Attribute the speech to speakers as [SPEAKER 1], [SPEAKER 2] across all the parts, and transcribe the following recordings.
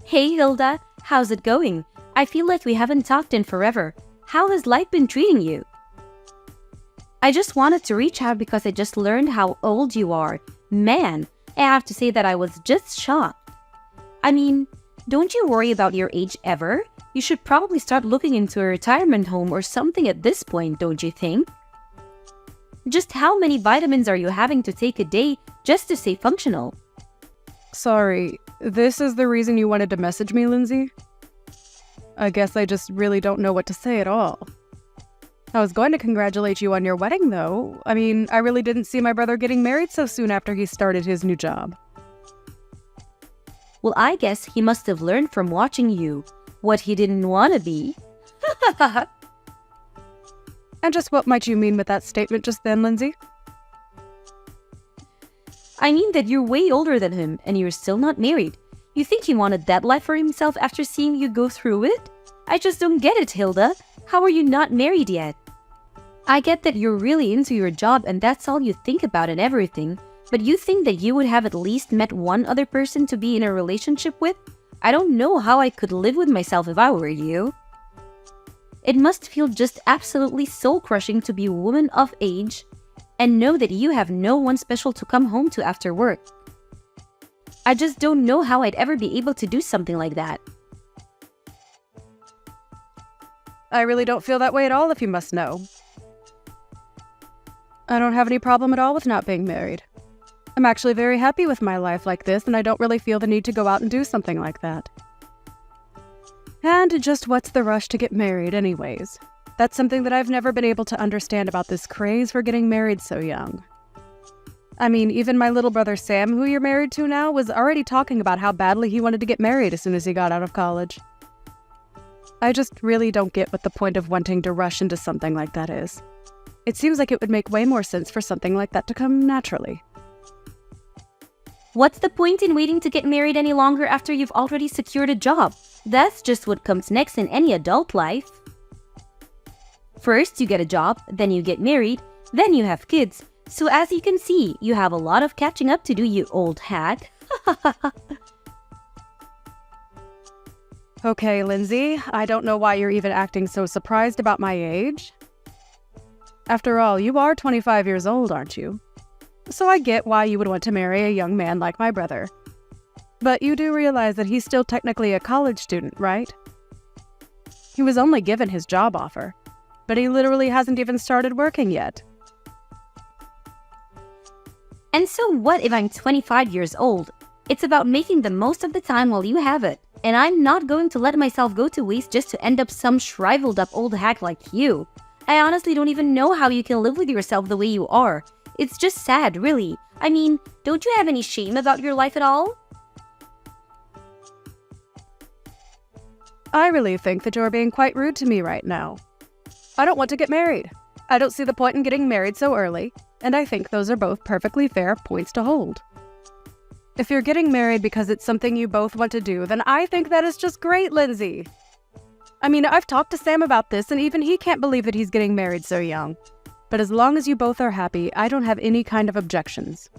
[SPEAKER 1] Hey Hilda, how's it going? I feel like we haven't talked in forever. How has life been treating you? I just wanted to reach out because I just learned how old you are. Man, I have to say that I was just shocked. I mean, don't you worry about your age ever? You should probably start looking into a retirement home or something at this point, don't you think? Just how many vitamins are you having to take a day just to stay functional?
[SPEAKER 2] Sorry, this is the reason you wanted to message me, Lindsay? I guess I just really don't know what to say at all. I was going to congratulate you on your wedding, though. I mean, I really didn't see my brother getting married so soon after he started his new job.
[SPEAKER 1] Well, I guess he must have learned from watching you what he didn't want to be.
[SPEAKER 2] And just what might you mean with that statement just then, Lindsay?
[SPEAKER 1] I mean that you're way older than him and you're still not married. You think he wanted that life for himself after seeing you go through it? I just don't get it, Hilda. How are you not married yet? I get that you're really into your job and that's all you think about and everything, but you think that you would have at least met one other person to be in a relationship with? I don't know how I could live with myself if I were you. It must feel just absolutely soul-crushing to be a woman of age and know that you have no one special to come home to after work. I just don't know how I'd ever be able to do something like that.
[SPEAKER 2] I really don't feel that way at all, if you must know. I don't have any problem at all with not being married. I'm actually very happy with my life like this, and I don't really feel the need to go out and do something like that. And just what's the rush to get married anyways? That's something that I've never been able to understand about this craze for getting married so young. I mean, even my little brother Sam, who you're married to now, was already talking about how badly he wanted to get married as soon as he got out of college. I just really don't get what the point of wanting to rush into something like that is. It seems like it would make way more sense for something like that to come naturally.
[SPEAKER 1] What's the point in waiting to get married any longer after you've already secured a job? That's just what comes next in any adult life. First, you get a job, then you get married, then you have kids. So as you can see, you have a lot of catching up to do, you old hag.
[SPEAKER 2] Okay, Lindsay, I don't know why you're even acting so surprised about my age. After all, you are 25 years old, aren't you? So I get why you would want to marry a young man like my brother. But you do realize that he's still technically a college student, right? He was only given his job offer, but he literally hasn't even started working yet.
[SPEAKER 1] And so what if I'm 25 years old? It's about making the most of the time while you have it. And I'm not going to let myself go to waste just to end up some shriveled up old hack like you. I honestly don't even know how you can live with yourself the way you are. It's just sad, really. I mean, don't you have any shame about your life at all?
[SPEAKER 2] I really think that you're being quite rude to me right now. I don't want to get married. I don't see the point in getting married so early, and I think those are both perfectly fair points to hold. If you're getting married because it's something you both want to do, then I think that is just great, Lindsay. I mean, I've talked to Sam about this, and even he can't believe that he's getting married so young. But as long as you both are happy, I don't have any kind of objections.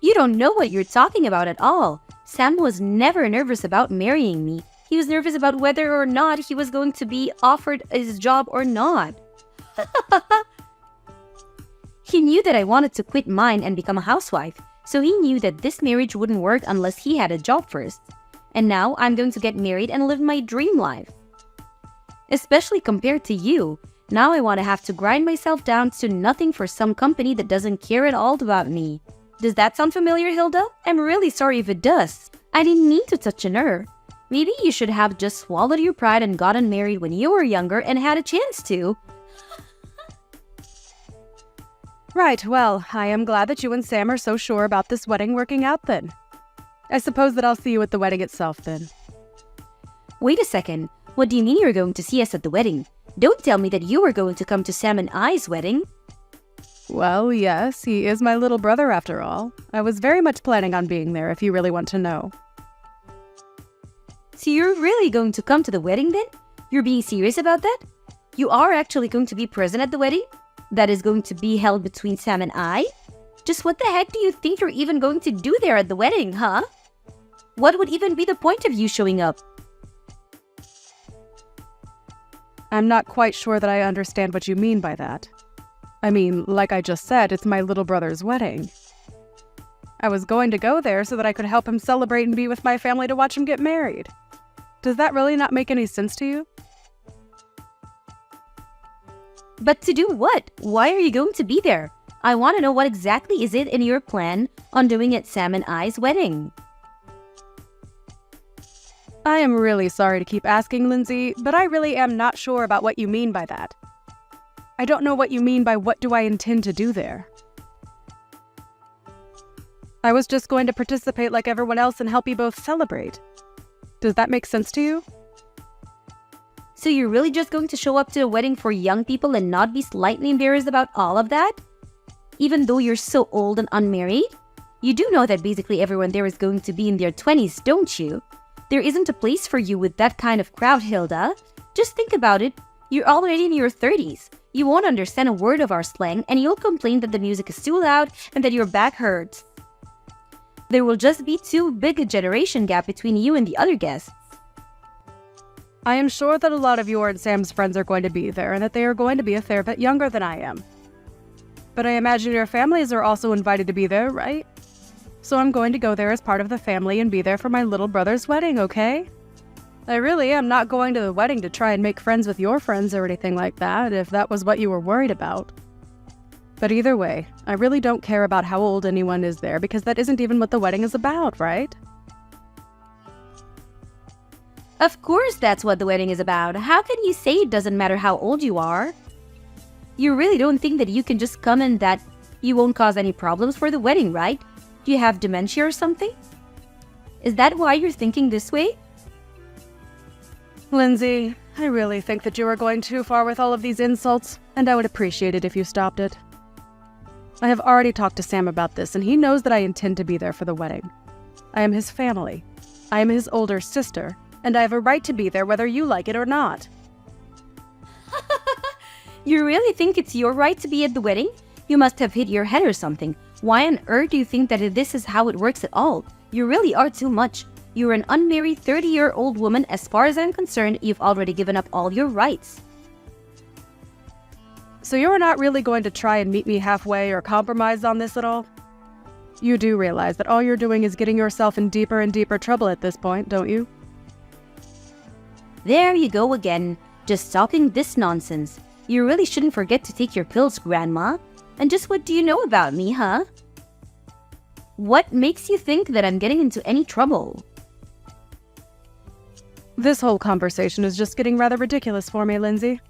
[SPEAKER 1] You don't know what you're talking about at all. Sam was never nervous about marrying me. He was nervous about whether or not he was going to be offered his job or not. He knew that I wanted to quit mine and become a housewife, so he knew that this marriage wouldn't work unless he had a job first. And now I'm going to get married and live my dream life. Especially compared to you. Now I want to have to grind myself down to nothing for some company that doesn't care at all about me. Does that sound familiar, Hilda? I'm really sorry if it does. I didn't mean to touch a nerve. Maybe you should have just swallowed your pride and gotten married when you were younger and had a chance to.
[SPEAKER 2] Right, well, I am glad that you and Sam are so sure about this wedding working out then. I suppose that I'll see you at the wedding itself then.
[SPEAKER 1] Wait a second. What do you mean you're going to see us at the wedding? Don't tell me that you were going to come to Sam and I's wedding.
[SPEAKER 2] Well, yes, he is my little brother after all. I was very much planning on being there if you really want to know.
[SPEAKER 1] So you're really going to come to the wedding then? You're being serious about that? You are actually going to be present at the wedding? That is going to be held between Sam and I? Just what the heck do you think you're even going to do there at the wedding, huh? What would even be the point of you showing up?
[SPEAKER 2] I'm not quite sure that I understand what you mean by that. I mean, like I just said, it's my little brother's wedding. I was going to go there so that I could help him celebrate and be with my family to watch him get married. Does that really not make any sense to you?
[SPEAKER 1] But to do what? Why are you going to be there? I want to know what exactly is it in your plan on doing at Sam and I's wedding.
[SPEAKER 2] I am really sorry to keep asking, Lindsay, but I really am not sure about what you mean by that. I don't know what you mean by what do I intend to do there. I was just going to participate like everyone else and help you both celebrate. Does that make sense to you?
[SPEAKER 1] So you're really just going to show up to a wedding for young people and not be slightly embarrassed about all of that? Even though you're so old and unmarried? You do know that basically everyone there is going to be in their 20s, don't you? There isn't a place for you with that kind of crowd, Hilda. Just think about it. You're already in your 30s. You won't understand a word of our slang and you'll complain that the music is too loud and that your back hurts. There will just be too big a generation gap between you and the other guests.
[SPEAKER 2] I am sure that a lot of your and Sam's friends are going to be there and that they are going to be a fair bit younger than I am. But I imagine your families are also invited to be there, right? So I'm going to go there as part of the family and be there for my little brother's wedding, okay? I really am not going to the wedding to try and make friends with your friends or anything like that, if that was what you were worried about. But either way, I really don't care about how old anyone is there because that isn't even what the wedding is about, right?
[SPEAKER 1] Of course that's what the wedding is about. How can you say it doesn't matter how old you are? You really don't think that you can just come and that you won't cause any problems for the wedding, right? Do you have dementia or something? Is that why you're thinking this way?
[SPEAKER 2] Lindsay, I really think that you are going too far with all of these insults, and I would appreciate it if you stopped it. I have already talked to Sam about this, and he knows that I intend to be there for the wedding. I am his family. I am his older sister, and I have a right to be there whether you like it or not.
[SPEAKER 1] You really think it's your right to be at the wedding? You must have hit your head or something. Why on earth do you think that this is how it works at all? You really are too much. You're an unmarried 30-year-old woman. As far as I'm concerned, you've already given up all your rights.
[SPEAKER 2] So you're not really going to try and meet me halfway or compromise on this at all? You do realize that all you're doing is getting yourself in deeper and deeper trouble at this point, don't you?
[SPEAKER 1] There you go again, just talking this nonsense. You really shouldn't forget to take your pills, Grandma. And just what do you know about me, huh? What makes you think that I'm getting into any trouble?
[SPEAKER 2] This whole conversation is just getting rather ridiculous for me, Lindsay.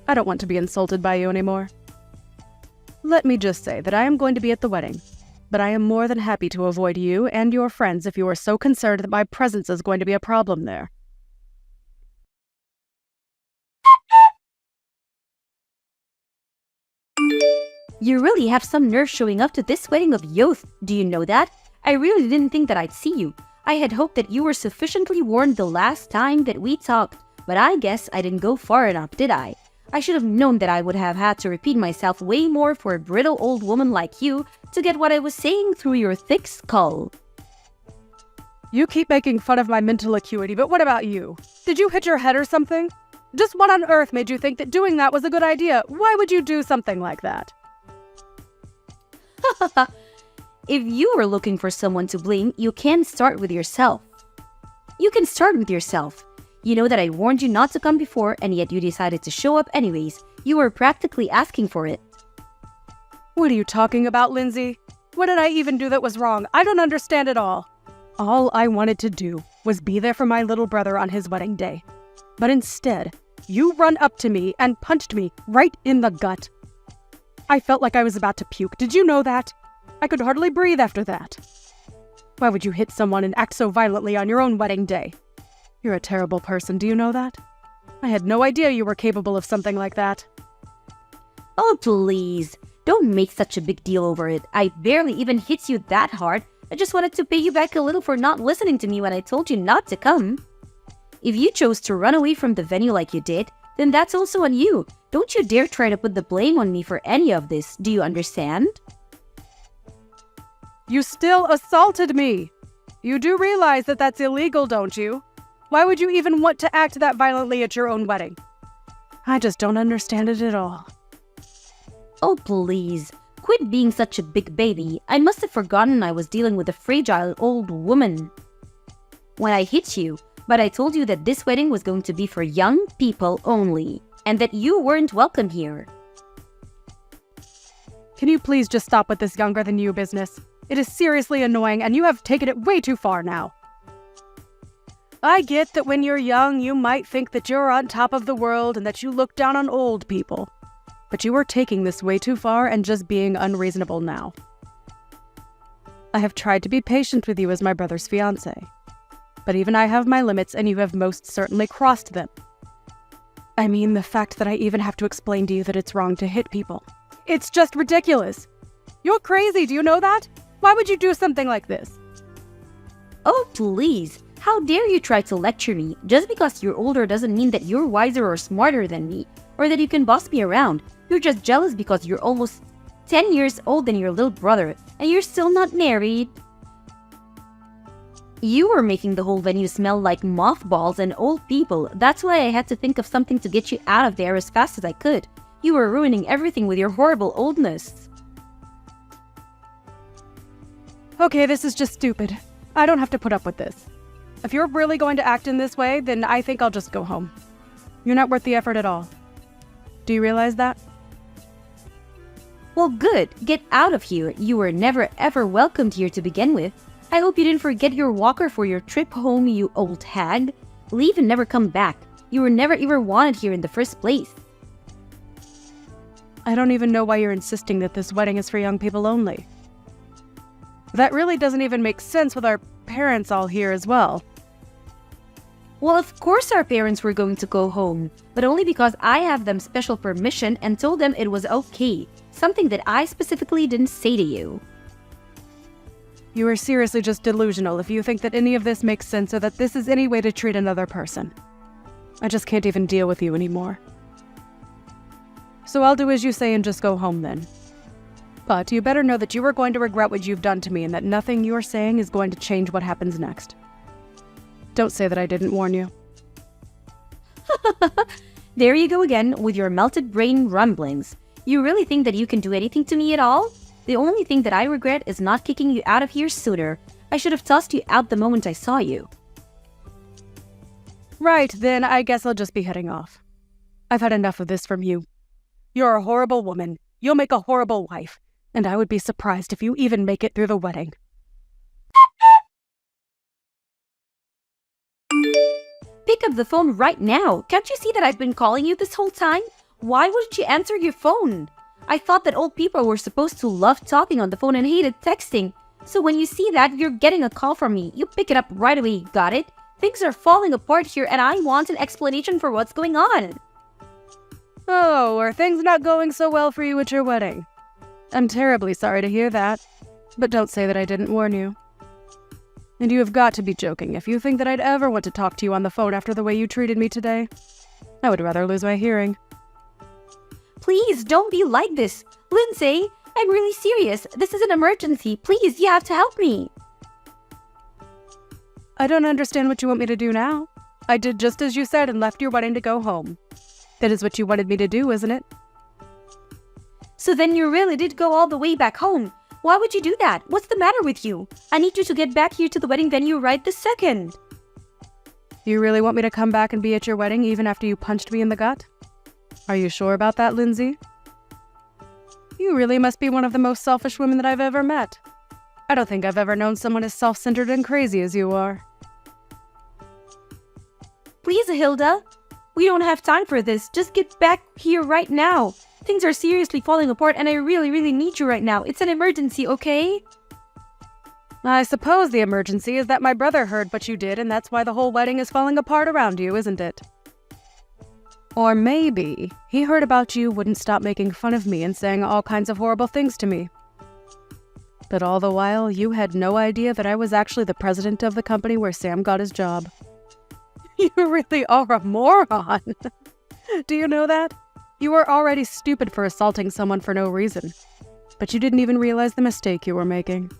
[SPEAKER 2] I don't want to be insulted by you anymore. Let me just say that I am going to be at the wedding, but I am more than happy to avoid you and your friends if you are so concerned that my presence is going to be a problem there.
[SPEAKER 1] You really have some nerve showing up to this wedding of youth. Do you know that? I really didn't think that I'd see you. I had hoped that you were sufficiently warned the last time that we talked, but I guess I didn't go far enough, did I? I should have known that I would have had to repeat myself way more for a brittle old woman like you to get what I was saying through your thick skull.
[SPEAKER 2] You keep making fun of my mental acuity, but what about you? Did you hit your head or something? Just what on earth made you think that doing that was a good idea? Why would you do something like that?
[SPEAKER 1] If you were looking for someone to blame, you can start with yourself. You can start with yourself. You know that I warned you not to come before, and yet you decided to show up anyways. You were practically asking for it.
[SPEAKER 2] What are you talking about, Lindsay? What did I even do that was wrong? I don't understand at all. All I wanted to do was be there for my little brother on his wedding day. But instead, you run up to me and punched me right in the gut. I felt like I was about to puke. Did you know that? I could hardly breathe after that. Why would you hit someone and act so violently on your own wedding day? You're a terrible person, do you know that? I had no idea you were capable of something like that.
[SPEAKER 1] Oh, please. Don't make such a big deal over it. I barely even hit you that hard. I just wanted to pay you back a little for not listening to me when I told you not to come. If you chose to run away from the venue like you did, then that's also on you. Don't you dare try to put the blame on me for any of this. Do you understand?
[SPEAKER 2] You still assaulted me. You do realize that that's illegal, don't you? Why would you even want to act that violently at your own wedding? I just don't understand it at all.
[SPEAKER 1] Oh, please. Quit being such a big baby. I must have forgotten I was dealing with a fragile old woman when I hit you, but I told you that this wedding was going to be for young people only, and that you weren't welcome here.
[SPEAKER 2] Can you please just stop with this younger than you business? It is seriously annoying, and you have taken it way too far now. I get that when you're young, you might think that you're on top of the world and that you look down on old people. But you are taking this way too far and just being unreasonable now. I have tried to be patient with you as my brother's fiancé. But even I have my limits, and you have most certainly crossed them. I mean, the fact that I even have to explain to you that it's wrong to hit people. It's just ridiculous. You're crazy, do you know that? Why would you do something like this?
[SPEAKER 1] Oh, please. How dare you try to lecture me? Just because you're older doesn't mean that you're wiser or smarter than me, or that you can boss me around. You're just jealous because you're almost 10 years older than your little brother, and you're still not married. You were making the whole venue smell like mothballs and old people. That's why I had to think of something to get you out of there as fast as I could. You were ruining everything with your horrible oldness.
[SPEAKER 2] Okay, this is just stupid. I don't have to put up with this. If you're really going to act in this way, then I think I'll just go home. You're not worth the effort at all. Do you realize that?
[SPEAKER 1] Well, good. Get out of here. You were never ever welcomed here to begin with. I hope you didn't forget your walker for your trip home, you old hag. Leave and never come back. You were never even wanted here in the first place.
[SPEAKER 2] I don't even know why you're insisting that this wedding is for young people only. That really doesn't even make sense with our parents all here as well.
[SPEAKER 1] Well, of course our parents were going to go home, but only because I have them special permission and told them it was okay. Something that I specifically didn't say to you.
[SPEAKER 2] You are seriously just delusional if you think that any of this makes sense or that this is any way to treat another person. I just can't even deal with you anymore. So I'll do as you say and just go home then. But you better know that you are going to regret what you've done to me and that nothing you're saying is going to change what happens next. Don't say that I didn't warn you.
[SPEAKER 1] There you go again with your melted brain rumblings. You really think that you can do anything to me at all? The only thing that I regret is not kicking you out of here sooner. I should have tossed you out the moment I saw you.
[SPEAKER 2] Right, then I guess I'll just be heading off. I've had enough of this from you. You're a horrible woman. You'll make a horrible wife. And I would be surprised if you even make it through the wedding.
[SPEAKER 1] Pick up the phone right now. Can't you see that I've been calling you this whole time? Why wouldn't you answer your phone? I thought that old people were supposed to love talking on the phone and hated texting. So when you see that you're getting a call from me, you pick it up right away, got it? Things are falling apart here and I want an explanation for what's going on.
[SPEAKER 2] Oh, are things not going so well for you at your wedding? I'm terribly sorry to hear that, but don't say that I didn't warn you. And you have got to be joking if you think that I'd ever want to talk to you on the phone after the way you treated me today. I would rather lose my hearing.
[SPEAKER 1] Please, don't be like this. Lindsay, I'm really serious. This is an emergency. Please, you have to help me.
[SPEAKER 2] I don't understand what you want me to do now. I did just as you said and left your wedding to go home. That is what you wanted me to do, isn't it?
[SPEAKER 1] So then you really did go all the way back home. Why would you do that? What's the matter with you? I need you to get back here to the wedding venue right this second.
[SPEAKER 2] You really want me to come back and be at your wedding even after you punched me in the gut? Are you sure about that, Lindsay? You really must be one of the most selfish women that I've ever met. I don't think I've ever known someone as self-centered and crazy as you are.
[SPEAKER 1] Please, Hilda. We don't have time for this. Just get back here right now. Things are seriously falling apart and I really, really need you right now. It's an emergency, okay?
[SPEAKER 2] I suppose the emergency is that my brother heard what you did and that's why the whole wedding is falling apart around you, isn't it? Or maybe he heard about you wouldn't stop making fun of me and saying all kinds of horrible things to me. But all the while, you had no idea that I was actually the president of the company where Sam got his job. You really are a moron. Do you know that? You were already stupid for assaulting someone for no reason. But you didn't even realize the mistake you were making.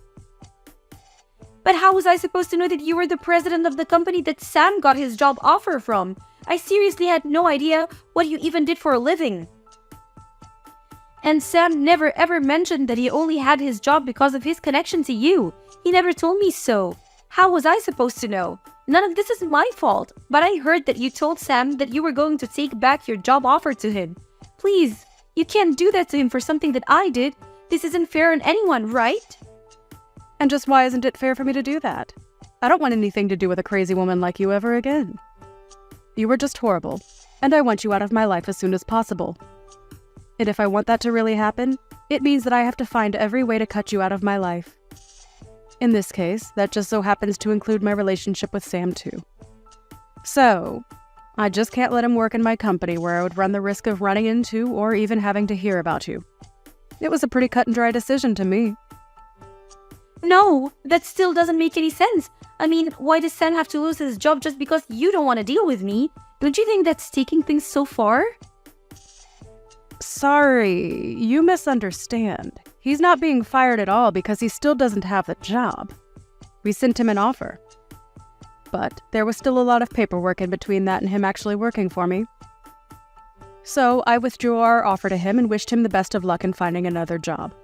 [SPEAKER 1] But how was I supposed to know that you were the president of the company that Sam got his job offer from? I seriously had no idea what you even did for a living. And Sam never ever mentioned that he only had his job because of his connection to you. He never told me so. How was I supposed to know? None of this is my fault, but I heard that you told Sam that you were going to take back your job offer to him. Please, you can't do that to him for something that I did. This isn't fair on anyone, right?
[SPEAKER 2] And just why isn't it fair for me to do that? I don't want anything to do with a crazy woman like you ever again. You were just horrible, and I want you out of my life as soon as possible. And if I want that to really happen, it means that I have to find every way to cut you out of my life. In this case, that just so happens to include my relationship with Sam too. So, I just can't let him work in my company where I would run the risk of running into or even having to hear about you. It was a pretty cut and dry decision to me.
[SPEAKER 1] No, that still doesn't make any sense. I mean, why does Sam have to lose his job just because you don't want to deal with me? Don't you think that's taking things so far?
[SPEAKER 2] Sorry, you misunderstand. He's not being fired at all because he still doesn't have the job. We sent him an offer. But there was still a lot of paperwork in between that and him actually working for me. So I withdrew our offer to him and wished him the best of luck in finding another job.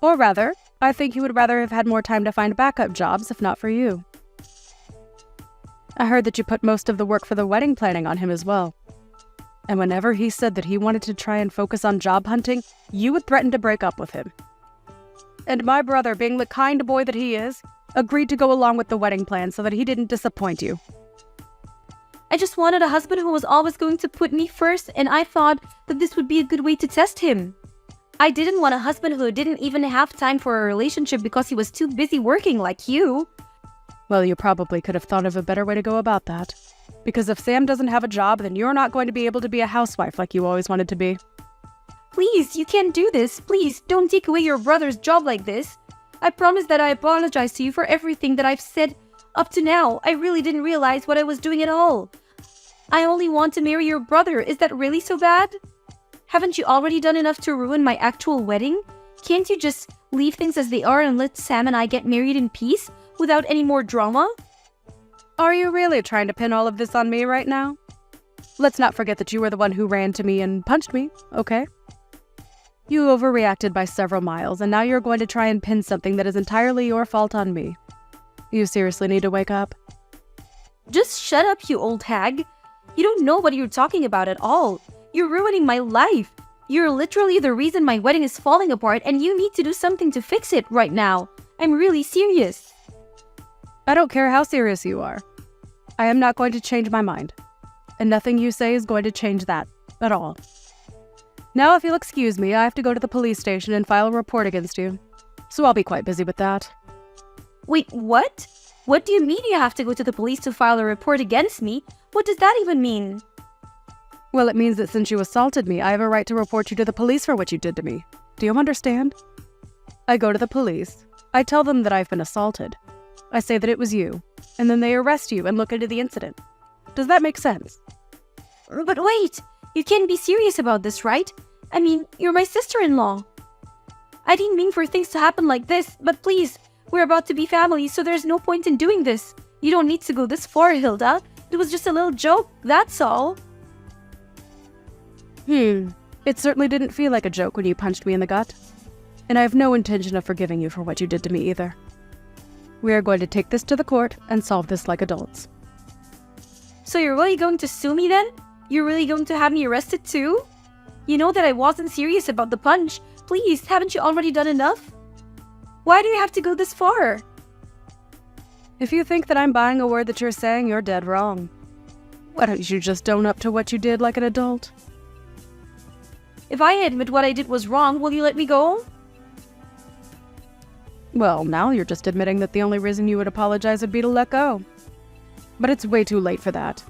[SPEAKER 2] Or rather, I think he would rather have had more time to find backup jobs if not for you. I heard that you put most of the work for the wedding planning on him as well. And whenever he said that he wanted to try and focus on job hunting, you would threaten to break up with him. And my brother, being the kind boy that he is, agreed to go along with the wedding plan so that he didn't disappoint you.
[SPEAKER 1] I just wanted a husband who was always going to put me first, and I thought that this would be a good way to test him. I didn't want a husband who didn't even have time for a relationship because he was too busy working like you.
[SPEAKER 2] Well, you probably could have thought of a better way to go about that. Because if Sam doesn't have a job, then you're not going to be able to be a housewife like you always wanted to be.
[SPEAKER 1] Please, you can't do this. Please, don't take away your brother's job like this. I promise that I apologize to you for everything that I've said up to now. I really didn't realize what I was doing at all. I only want to marry your brother. Is that really so bad? Haven't you already done enough to ruin my actual wedding? Can't you just leave things as they are and let Sam and I get married in peace without any more drama?
[SPEAKER 2] Are you really trying to pin all of this on me right now? Let's not forget that you were the one who ran to me and punched me, okay? You overreacted by several miles, and now you're going to try and pin something that is entirely your fault on me. You seriously need to wake up.
[SPEAKER 1] Just shut up, you old hag. You don't know what you're talking about at all. You're ruining my life. You're literally the reason my wedding is falling apart, and you need to do something to fix it right now. I'm really serious.
[SPEAKER 2] I don't care how serious you are. I am not going to change my mind. And nothing you say is going to change that at all. Now, if you'll excuse me, I have to go to the police station and file a report against you. So I'll be quite busy with that.
[SPEAKER 1] Wait, what? What do you mean you have to go to the police to file a report against me? What does that even mean?
[SPEAKER 2] Well, it means that since you assaulted me, I have a right to report you to the police for what you did to me. Do you understand? I go to the police. I tell them that I've been assaulted. I say that it was you, and then they arrest you and look into the incident. Does that make sense?
[SPEAKER 1] But wait, you can't be serious about this, right? I mean, you're my sister-in-law. I didn't mean for things to happen like this, but please, we're about to be family, so there's no point in doing this. You don't need to go this far, Hilda. It was just a little joke, that's all.
[SPEAKER 2] It certainly didn't feel like a joke when you punched me in the gut. And I have no intention of forgiving you for what you did to me either. We are going to take this to the court and solve this like adults.
[SPEAKER 1] So you're really going to sue me then? You're really going to have me arrested too? You know that I wasn't serious about the punch. Please, haven't you already done enough? Why do you have to go this far?
[SPEAKER 2] If you think that I'm buying a word that you're saying, you're dead wrong. Why don't you just own up to what you did like an adult?
[SPEAKER 1] If I admit what I did was wrong, will you let me go?
[SPEAKER 2] Well, now you're just admitting that the only reason you would apologize would be to let go. But it's way too late for that.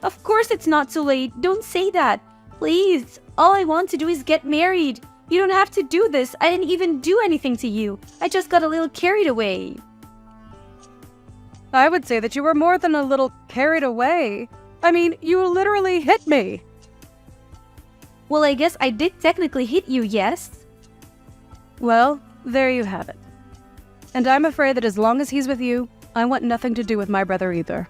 [SPEAKER 1] Of course it's not too late. Don't say that. Please. All I want to do is get married. You don't have to do this. I didn't even do anything to you. I just got a little carried away.
[SPEAKER 2] I would say that you were more than a little carried away. I mean, you literally hit me.
[SPEAKER 1] Well, I guess I did technically hit you, yes?
[SPEAKER 2] Well, there you have it. And I'm afraid that as long as he's with you, I want nothing to do with my brother either.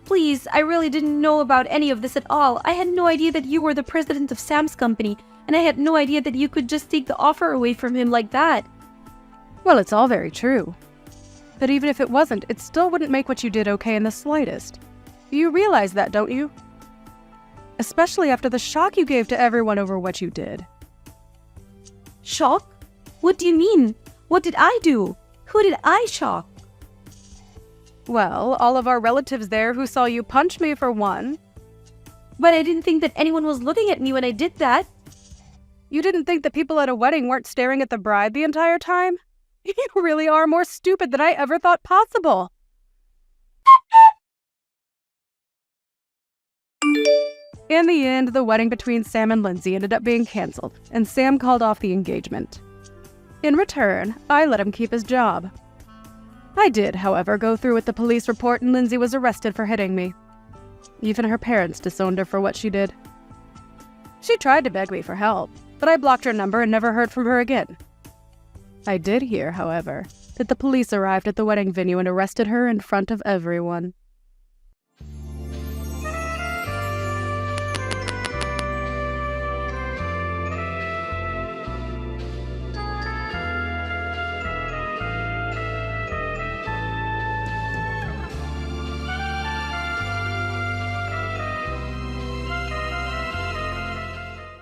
[SPEAKER 1] Please, I really didn't know about any of this at all. I had no idea that you were the president of Sam's company, and I had no idea that you could just take the offer away from him like that.
[SPEAKER 2] Well, it's all very true. But even if it wasn't, it still wouldn't make what you did okay in the slightest. You realize that, don't you? Especially after the shock you gave to everyone over what you did.
[SPEAKER 1] Shock? What do you mean? What did I do? Who did I shock?
[SPEAKER 2] Well, all of our relatives there who saw you punch me for one.
[SPEAKER 1] But I didn't think that anyone was looking at me when I did that.
[SPEAKER 2] You didn't think the people at a wedding weren't staring at the bride the entire time? You really are more stupid than I ever thought possible. In the end, the wedding between Sam and Lindsay ended up being canceled, and Sam called off the engagement. In return, I let him keep his job. I did, however, go through with the police report, and Lindsay was arrested for hitting me. Even her parents disowned her for what she did. She tried to beg me for help, but I blocked her number and never heard from her again. I did hear, however, that the police arrived at the wedding venue and arrested her in front of everyone.